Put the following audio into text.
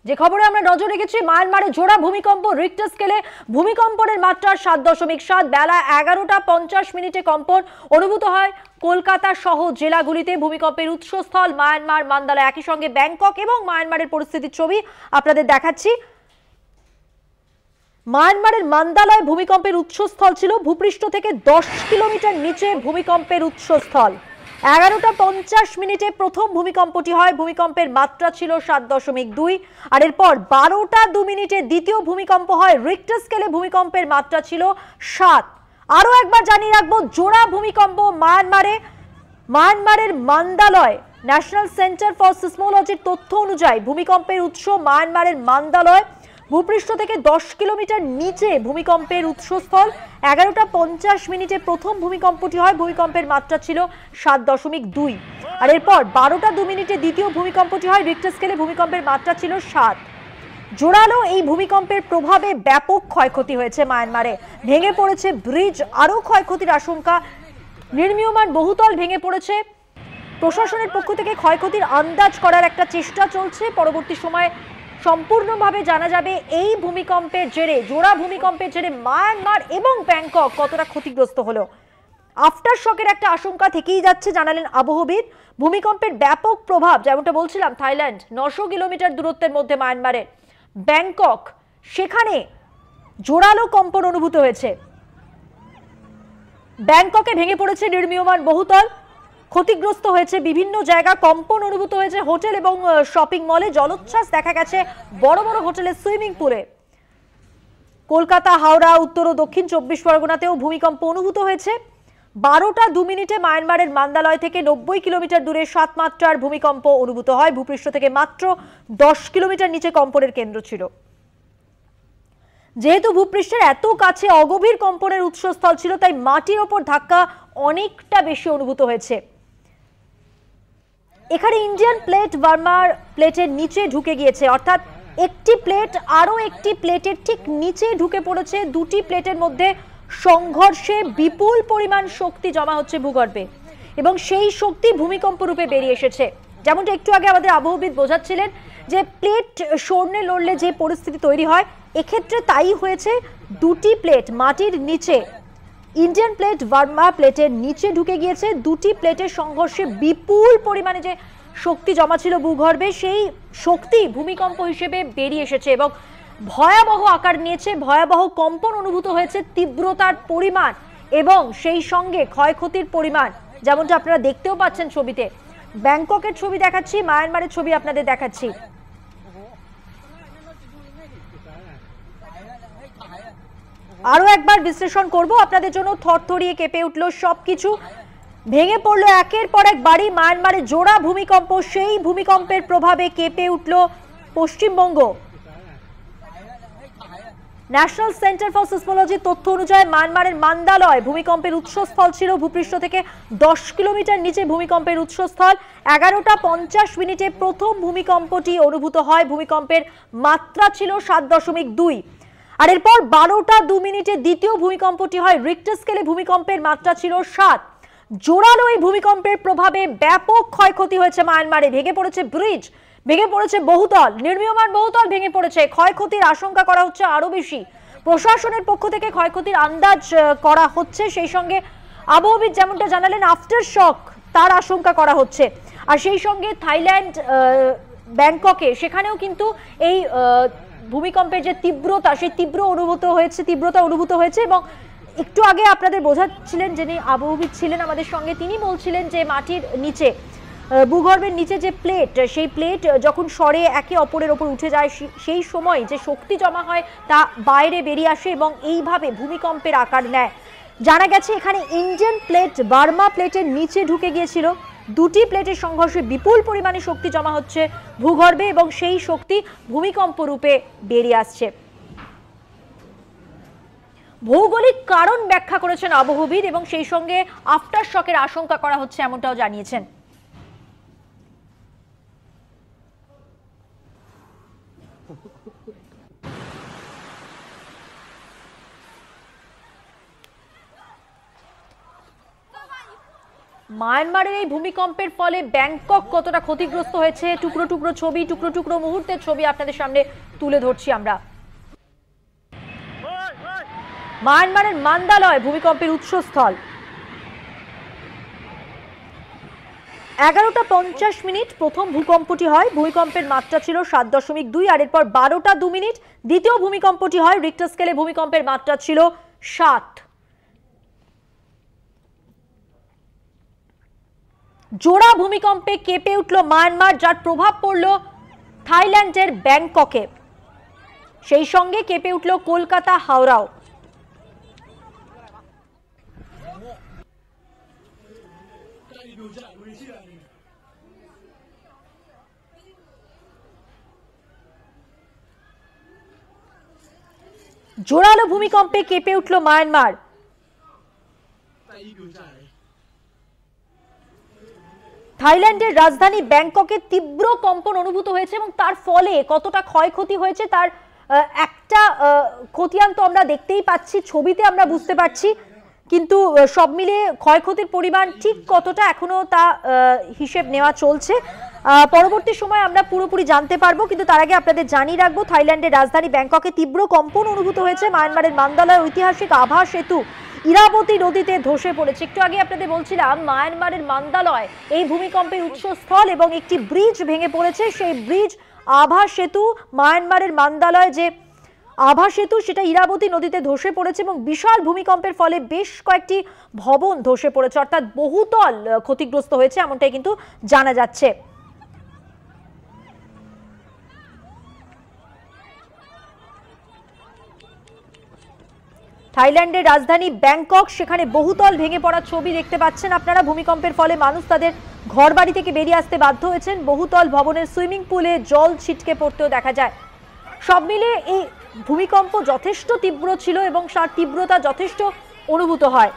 যে খবরে আমরা নজর রেখেছি, মায়ানমারে জোড়া ভূমিকম্প, রিক্টার স্কেলে ভূমিকম্পনের মাত্রা 7.7। বেলা 11:50 কম্পন অনুভূত হয় কলকাতা সহ জেলাগুলিতে। ভূমিকম্পের উৎসস্থল মায়ানমার মান্দালয়, একই সঙ্গে ব্যাংকক এবং মায়ানমারের পরিস্থিতির ছবি আপনাদের দেখাচ্ছি। মায়ানমারের মান্দালয় ভূমিকম্পের উৎসস্থল ছিল। ভূপৃষ্ঠ থেকে 10 কিলোমিটার নিচে ভূমিকম্পের উৎসস্থল। 11:50 প্রথম ভূমিকম্পটি হয়। ভূমিকম্পের মাত্রা ছিল 7.2। আর এরপর 12:02 দ্বিতীয় ভূমিকম্প হয়। রিক্টার স্কেলে ভূমিকম্পের মাত্রা ছিল 7। আরো একবার জানিয়ে রাখবো, জোড়া ভূমিকম্প মায়ানমারের মান্দালয়। ন্যাশনাল সেন্টার ফর সিসমোলজির তথ্য অনুযায়ী ভূমিকম্পের উৎস মায়ানমারের মান্দালয়। ভূপৃষ্ঠ থেকে 10 কিলোমিটার নিচে ভূমিকম্পের উৎসস্থল। 11:50 প্রথম ভূমিকম্পটি হয়। ভূমিকম্পের মাত্রা ছিল 7.2। আর এরপর 12:02 দ্বিতীয় ভূমিকম্পটি হয়। রিক্টার স্কেলে ভূমিকম্পের মাত্রা ছিল 7। জোরালো এই ভূমিকম্পের প্রভাবে ব্যাপক ক্ষয়ক্ষতি হয়েছে মায়ানমারে। ভেঙে পড়েছে ব্রিজ, আরও ক্ষয়ক্ষতির আশঙ্কা। নির্মীয়মান বহুতল ভেঙে পড়েছে। প্রশাসনের পক্ষ থেকে ক্ষয়ক্ষতির আন্দাজ করার একটা চেষ্টা চলছে। পরবর্তী সময়ে সম্পূর্ণভাবে জানা যাবে এই ভূমিকম্পের জেরে, জোড়া ভূমিকম্পের জেরে মায়ানমার এবং ব্যাংকক কতটা ক্ষতিগ্রস্ত হলো। আফটার শকের একটা আশঙ্কা থেকেই যাচ্ছে, জানালেন আবহবিদ। ভূমিকম্পের ব্যাপক প্রভাব, যেমনটা বলছিলাম, থাইল্যান্ড 900 কিলোমিটার দূরত্বের মধ্যে মায়ানমারের ব্যাংকক, সেখানে জোরালো কম্পন অনুভূত হয়েছে। ব্যাংককে ভেঙে পড়েছে নির্মীয়মান বহুতল, ক্ষতিগ্রস্ত হয়েছে বিভিন্ন জায়গা, কম্পন অনুভূত হয়েছে হোটেল এবং শপিং মলে। জলোচ্ছ্বাস দেখা গেছে বড় বড় হোটেলের সুইমিং পুলে। কলকাতা, হাওড়া, উত্তর ও দক্ষিণ 24 পরগনাতেও ভূমিকম্প অনুভূত হয়েছে। 12:02 মায়ানমারের মান্দালয় থেকে 90 কিলোমিটার দূরে 7 মাত্রার ভূমিকম্প অনুভূত হয়। ভূপৃষ্ঠ থেকে মাত্র 10 কিলোমিটার নিচে কম্পনের কেন্দ্র ছিল। যেহেতু ভূপৃষ্ঠের এত কাছে অগভীর কম্পনের উৎসস্থল ছিল, তাই মাটির ওপর ধাক্কা অনেকটা বেশি অনুভূত হয়েছে। এখানে ইন্ডিয়ান প্লেট বার্মার প্লেটের নিচে ঢুকে গিয়েছে, অর্থাৎ একটি প্লেট আরো একটি প্লেটের ঠিক নিচে ঢুকে পড়েছে। দুটি প্লেটের মধ্যে সংঘর্ষে বিপুল পরিমাণ শক্তি জমা হচ্ছে ভূগর্ভে এবং সেই শক্তি ভূমিকম্প রূপে বেরিয়ে এসেছে। যেমনটা একটু আগে আমাদের আবহবিদ বোঝাচ্ছিলেন যে প্লেট সরলে লড়লে যে পরিস্থিতি তৈরি হয়, এক্ষেত্রে তাই হয়েছে। দুটি প্লেট মাটির নিচে, ইন্ডিয়ান প্লেট বার্মা প্লেটের নিচে ঢুকে গিয়েছে। দুটি প্লেটের সংঘর্ষে বিপুল পরিমাণে যে শক্তি জমা ছিল ভূগর্ভে, সেই শক্তি ভূমিকম্প হিসেবে বেরিয়ে এসেছে এবং ভয়াবহ আকার নিয়েছে। ভয়াবহ কম্পন অনুভূত হয়েছে, তীব্রতার পরিমাণ এবং সেই সঙ্গে ক্ষয়ক্ষতির পরিমাণ, যেমনটা আপনারা দেখতেও পাচ্ছেন ছবিতে। ব্যাংককের ছবি দেখাচ্ছি, মায়ানমারের ছবি আপনাদের দেখাচ্ছি। আরো একবার বিশ্লেষণ করব আপনাদের জন্য। থরথরিয়ে কেঁপে উঠলো সবকিছু, ভেঙে পড়লো একের পর এক বাড়ি। মায়ানমারে জোড়া ভূমিকম্প, সেই ভূমিকম্পের প্রভাবে কেঁপে উঠলো পশ্চিমবঙ্গ। ন্যাশনাল সেন্টার ফর সিসমোলজির তথ্য অনুযায়ী মায়ানমারের মান্দালয় ভূমিকম্পের উৎসস্থল ছিল। ভূপৃষ্ঠ থেকে 10 কিলোমিটার নিচে ভূমিকম্পের উৎসস্থল। 11:50 প্রথম ভূমিকম্পটি অনুভূত হয়। ভূমিকম্পের মাত্রা ছিল 7.2। আর এরপর 12:02 দ্বিতীয় ভূমিকম্পটি হয়। রিক্টার স্কেলে ভূমিকম্পের মাত্রা ছিল 7। জোরালো এই ভূমিকম্পের প্রভাবে ব্যাপক ক্ষয়ক্ষতি হয়েছে মায়ানমারে। ভেঙে পড়েছে ব্রিজ, ভেঙে পড়েছে বহুতল, নির্মীয়মান বহুতল ভেঙে পড়েছে। ক্ষয়ক্ষতির আশঙ্কা করা হচ্ছে আরো বেশি। প্রশাসনের পক্ষ থেকে ক্ষয়ক্ষতির আন্দাজ করা হচ্ছে। সেই সঙ্গে আবহবিদ যেমনটা জানালেন, আফটার শক তার আশঙ্কা করা হচ্ছে। আর সেই সঙ্গে থাইল্যান্ড ব্যাংককে, সেখানেও কিন্তু এই ভূমিকম্পের যে তীব্রতা, সেই তীব্রতা অনুভূত হয়েছে। এবং একটু আগে আপনাদের বোঝাচ্ছিলেন, যিনি আবহবিদ ছিলেন আমাদের সঙ্গে, তিনি বলছিলেন যে মাটির নিচে, ভূগর্ভের নিচে যে প্লেট, সেই প্লেট যখন সরে একে অপরের ওপর উঠে যায়, সেই সময় যে শক্তি জমা হয় তা বাইরে বেরিয়ে আসে এবং এইভাবে ভূমিকম্পের আকার নেয়। জানা গেছে এখানে ইন্ডিয়ান প্লেট বার্মা প্লেটের নিচে ঢুকে গিয়েছিল। দুটি প্লেটের সংঘর্ষে বিপুল পরিমাণে শক্তি জমা হচ্ছে ভূগর্ভে এবং সেই শক্তি ভূমিকম্প রূপে বেরিয়ে আসছে। ভৌগোলিক কারণ ব্যাখ্যা করেছেন আবহবিদ এবং সেই সঙ্গে আফটার শকের আশঙ্কা করা হচ্ছে, এমনটাও জানিয়েছেন। মায়ানমারের এই ভূমিকম্পের ফলে ব্যাংকক কতটা ক্ষতিগ্রস্ত হয়েছে, টুকরো টুকরো ছবি, টুকরো টুকরো মুহূর্তের ছবি আপনাদের সামনে তুলে ধরছি আমরা। মায়ানমারের মান্দালয় ভূমিকম্পের উৎসস্থল। 11:50 প্রথম ভূকম্পটি হয়। ভূমিকম্পের মাত্রা ছিল 7.2, আর এরপর 12:02 দ্বিতীয় ভূমিকম্পটি হয়। রিক্টার স্কেলে ভূমিকম্পের মাত্রা ছিল 7। জোড়া ভূমিকম্পে কেঁপে উঠল মায়ানমার, যার প্রভাব পড়ল থাইল্যান্ডের ব্যাংককে। সেই সঙ্গে কেঁপে উঠল কলকাতা, হাওড়াও। জোরালো ভূমিকম্পে কেঁপে উঠল মায়ানমার। থাইল্যান্ডের রাজধানী ব্যাংককে তীব্র কম্পন অনুভূত হয়েছে এবং তার ফলে কতটা ক্ষয়ক্ষতি হয়েছে তার একটা খতিয়ান তো আমরা দেখতেই পাচ্ছি, ছবিতে আমরা বুঝতে পারছি, কিন্তু সব মিলে ক্ষয়ক্ষতির পরিমাণ ঠিক কতটা এখনো তা হিসেব নেওয়া চলছে। পরবর্তী সময় আমরা পুরোপুরি জানতে পারবো, কিন্তু তার আগে আপনাদের জানিয়ে রাখবো থাইল্যান্ডের রাজধানী ব্যাংককে তীব্র কম্পন অনুভূত হয়েছে। মায়ানমারের মান্দালয় ঐতিহাসিক আভা সেতু ইরাবতী নদীতে ধসে পড়েছে। একটু আগে আপনাদের বলছিলাম মায়ানমারের মান্দালয় এই ভূমিকম্পের উৎসস্থল এবং একটি ব্রিজ ভেঙে পড়েছে। সেই ব্রিজ আভা সেতু, মায়ানমারের মান্দালয় যে আভা সেতু সেটা ইরাবতী নদীতে ধসে পড়েছে এবং বিশাল ভূমিকম্পের ফলে বেশ কয়েকটি ভবন ধসে পড়েছে, অর্থাৎ বহুতল ক্ষতিগ্রস্ত হয়েছে এমনটাই কিন্তু জানা যাচ্ছে। থাইল্যান্ডের রাজধানী ব্যাংকক, সেখানে বহুতল ভেঙে পড়ার ছবি দেখতে পাচ্ছেন আপনারা। ভূমিকম্পের ফলে মানুষ তাদের ঘরবাড়ি থেকে বেরিয়ে আসতে বাধ্য হয়েছেন। বহুতল ভবনের সুইমিং পুলে জল ছিটকে পড়তেও দেখা যায়। সব মিলে এই ভূমিকম্প যথেষ্ট তীব্র ছিল এবং তার তীব্রতা যথেষ্ট অনুভূত হয়।